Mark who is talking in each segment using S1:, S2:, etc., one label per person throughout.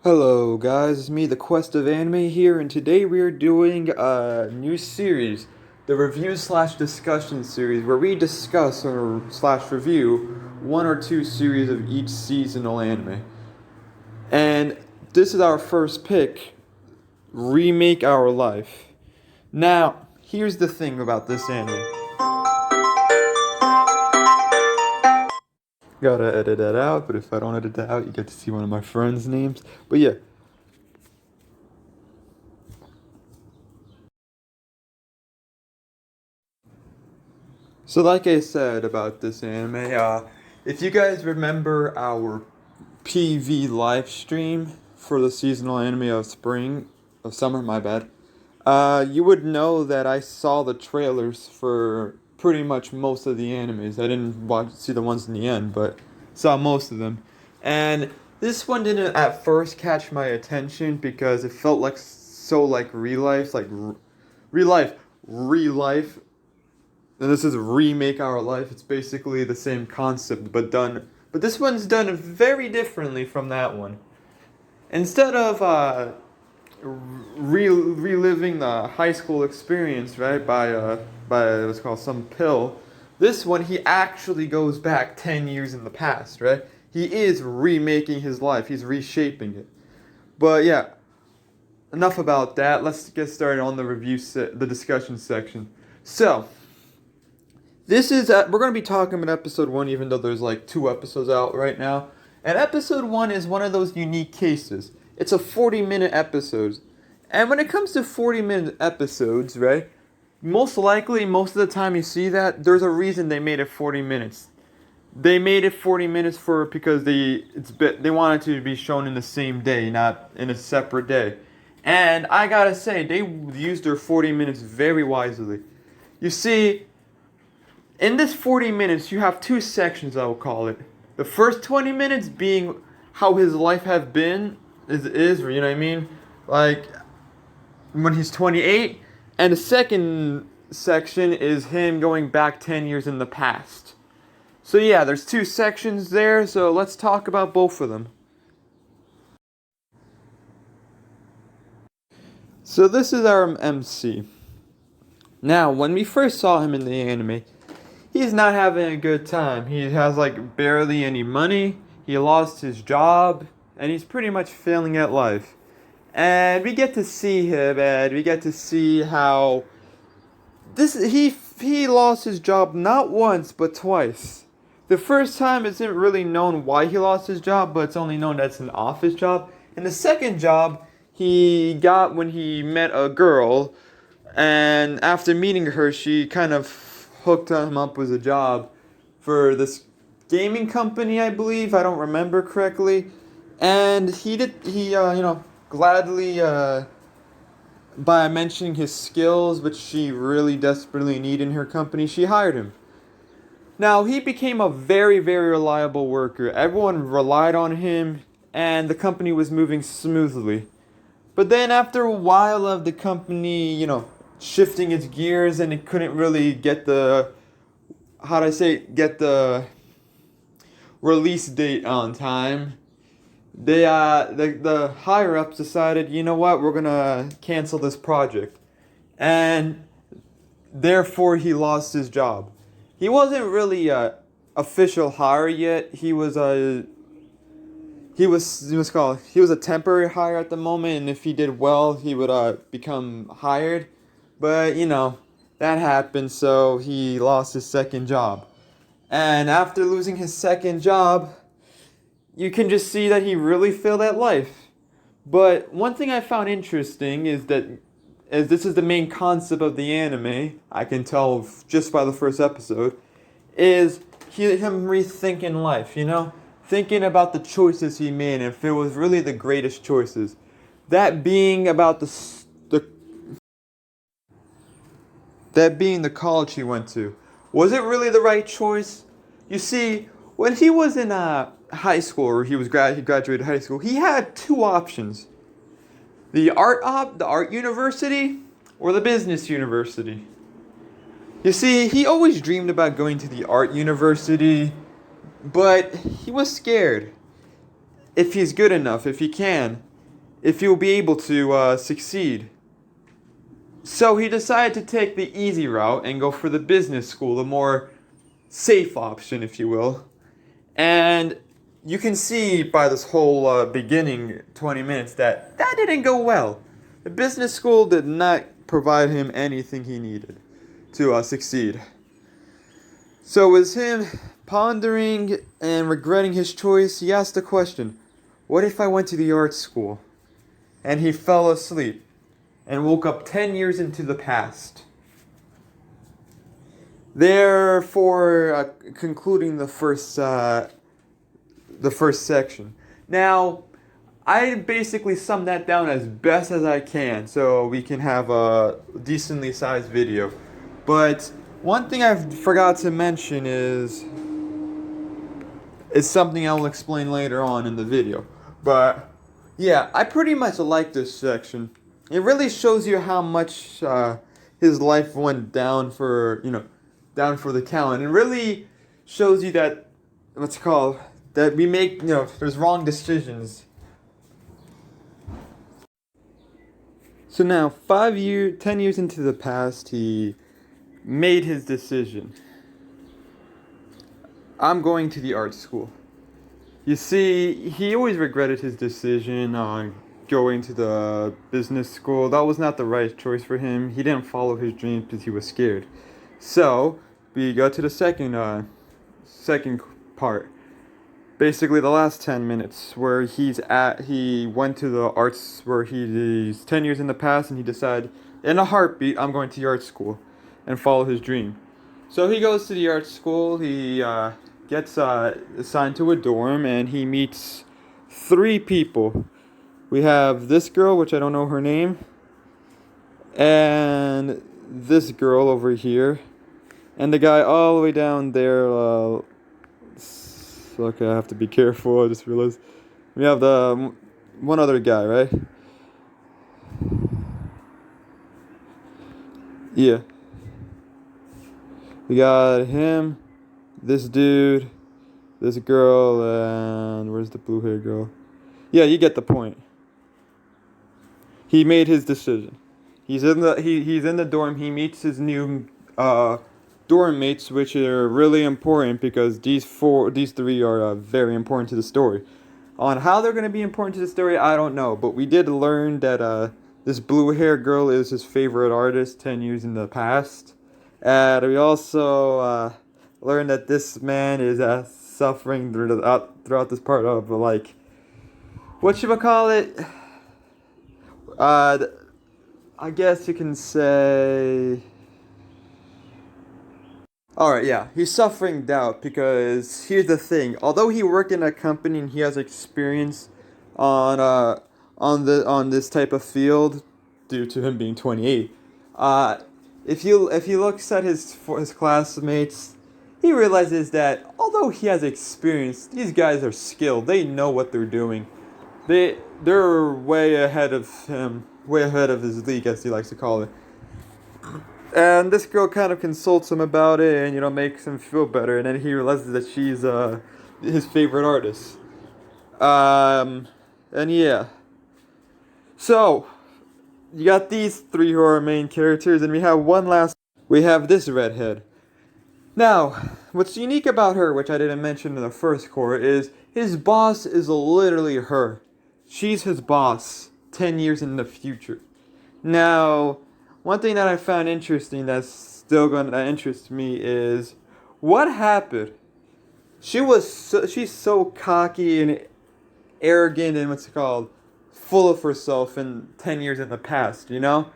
S1: Hello guys, it's me, the Quest of Anime here, and today we are doing a new series, the review slash discussion series, where we discuss or slash review one or two series of each seasonal anime. And this is our first pick, Remake Our Life. Now, here's the thing about this anime. Gotta edit that out, but if I don't edit that out, you get to see one of my friends' names. But yeah. So like I said about this anime, if you guys remember our PV live stream for the seasonal anime of summer, my bad, you would know that I saw the trailers for pretty much most of the animes. I didn't see the ones in the end, but saw most of them. And this one didn't at first catch my attention because it felt like so like real life, real life. And this is Remake Our Life. It's basically the same concept, but this one's done very differently from that one. Instead of reliving the high school experience, right, by what's called some pill, this one he actually goes back 10 years in the past, right? He is remaking his life. He's reshaping it. But yeah, enough about that. Let's get started on the the discussion section. So. We're going to be talking about episode 1, even though there's like 2 episodes out right now. And episode 1 is one of those unique cases. It's a 40-minute episode. And when it comes to 40-minute episodes, right, most likely, most of the time you see that, there's a reason they made it 40 minutes. They made it 40 minutes because they wanted to be shown in the same day, not in a separate day. And I gotta say, they used their 40 minutes very wisely. You see, in this 40 minutes, you have 2 sections, I will call it. The first 20 minutes being how his life has been, you know what I mean? Like, when he's 28. And the second section is him going back 10 years in the past. So yeah, there's 2 sections there, so let's talk about both of them. So this is our MC. Now, when we first saw him in the anime, he's not having a good time. He has like barely any money. He lost his job, and he's pretty much failing at life. And we get to see him, and we get to see how he lost his job not once but twice. The first time it's not really known why he lost his job, but it's only known that it's an office job. And the second job he got when he met a girl, and after meeting her, she kind of hooked him up with a job for this gaming company, I believe. I don't remember correctly. And he gladly, by mentioning his skills, which she really desperately needed in her company, she hired him. Now, he became a very, very reliable worker. Everyone relied on him, and the company was moving smoothly. But then after a while of the company, shifting its gears, and it couldn't really get the release date on time. The higher ups decided, you know what, we're gonna cancel this project, and therefore he lost his job. He wasn't really a official hire yet. He was a temporary hire at the moment, and if he did well, he would become hired. But that happened, so he lost his second job. And after losing his second job, you can just see that he really failed at life. But one thing I found interesting is that, as this is the main concept of the anime, I can tell just by the first episode, is him rethinking life, thinking about the choices he made, and if it was really the greatest choices. That being about that being the college he went to. Was it really the right choice? You see, when he was in high school, or he graduated high school, he had 2 options: the art university, or the business university. You see, he always dreamed about going to the art university, but he was scared. If he's good enough, if he can. if you'll be able to succeed. So he decided to take the easy route and go for the business school, the more safe option, if you will. And you can see by this whole beginning 20 minutes that didn't go well. The business school did not provide him anything he needed to succeed. So with him pondering and regretting his choice, he asked the question, what if I went to the art school? And he fell asleep and woke up 10 years into the past. Therefore, concluding the first section. Now, I basically summed that down as best as I can, so we can have a decently sized video. But one thing I forgot to mention is something I'll explain later on in the video. But yeah, I pretty much like this section. It really shows you how much his life went down for the count. And it really shows you that that we make there's wrong decisions. So now 10 years into the past, he made his decision. I'm going to the art school. You see, he always regretted his decision on going to the business school. That was not the right choice for him. He didn't follow his dreams because he was scared. So we go to the second part. Basically the last 10 minutes where he went to the arts, where he's 10 years in the past, and he decided in a heartbeat, I'm going to the art school and follow his dream. So he goes to the art school. He gets assigned to a dorm, and he meets 3 people. We have this girl, which I don't know her name, and this girl over here, and the guy all the way down there. Okay, I have to be careful. I just realized we have the one other guy, right? Yeah. We got him, this dude, this girl, and where's the blue hair girl? Yeah, you get the point. He made his decision. He's in the dorm. He meets his new dorm mates, which are really important because these 3 are very important to the story. On how they're going to be important to the story, I don't know, but we did learn that this blue hair girl is his favorite artist 10 years in the past. And we also learned that this man is suffering throughout this part of whatchamacallit? I guess you can say. Alright, yeah, he's suffering doubt because here's the thing. Although he worked in a company and he has experience on this type of field due to him being 28, if he looks at his classmates, he realizes that although he has experience, these guys are skilled. They know what they're doing. They're way ahead of him, way ahead of his league, as he likes to call it. And this girl kind of consults him about it and, makes him feel better. And then he realizes that she's his favorite artist. And yeah. So, you got these 3 who are main characters. And we have this redhead. Now, what's unique about her, which I didn't mention in the first core, is his boss is literally her. She's his boss 10 years in the future. Now, one thing that I found interesting that's still going to interest me is what happened. She's so cocky and arrogant and full of herself in 10 years in the past, And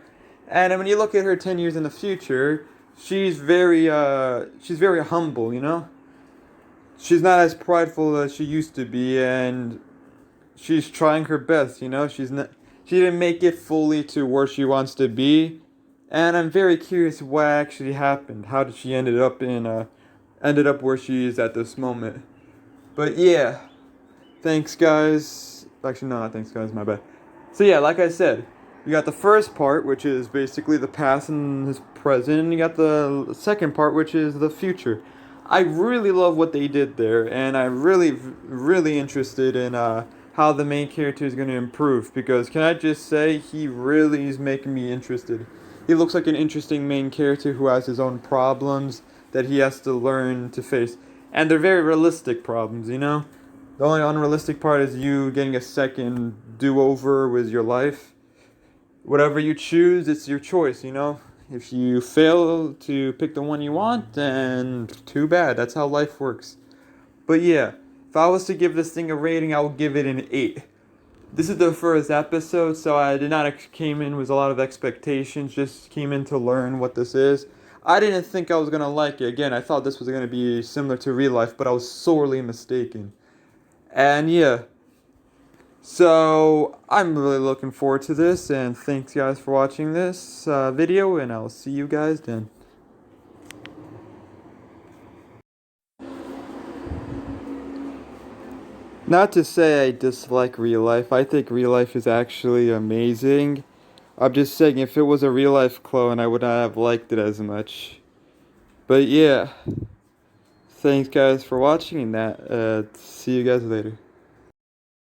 S1: when you look at her 10 years in the future, she's very humble, She's not as prideful as she used to be, and she's trying her best, She didn't make it fully to where she wants to be. And I'm very curious what actually happened. How did she ended up where she is at this moment? But yeah, thanks guys. Actually, no, not thanks guys. My bad. So yeah, like I said, you got the first part, which is basically the past and his present, and you got the second part, which is the future. I really love what they did there, and I'm really, really interested in how how the main character is going to improve, because can I just say, he really is making me interested. He looks like an interesting main character who has his own problems that he has to learn to face. And they're very realistic problems, you know? The only unrealistic part is you getting a second do-over with your life. Whatever you choose, it's your choice, you know? If you fail to pick the one you want, then too bad. That's how life works. But yeah, if I was to give this thing a rating, I would give it an 8. This is the first episode, so I did not came in with a lot of expectations, just came in to learn what this is. I didn't think I was going to like it. Again, I thought this was going to be similar to real life, but I was sorely mistaken. And yeah, so I'm really looking forward to this, and thanks guys for watching this video, and I'll see you guys then. Not to say I dislike real life. I think real life is actually amazing. I'm just saying, if it was a real life clone, I would not have liked it as much. But yeah, thanks guys for watching, and see you guys later.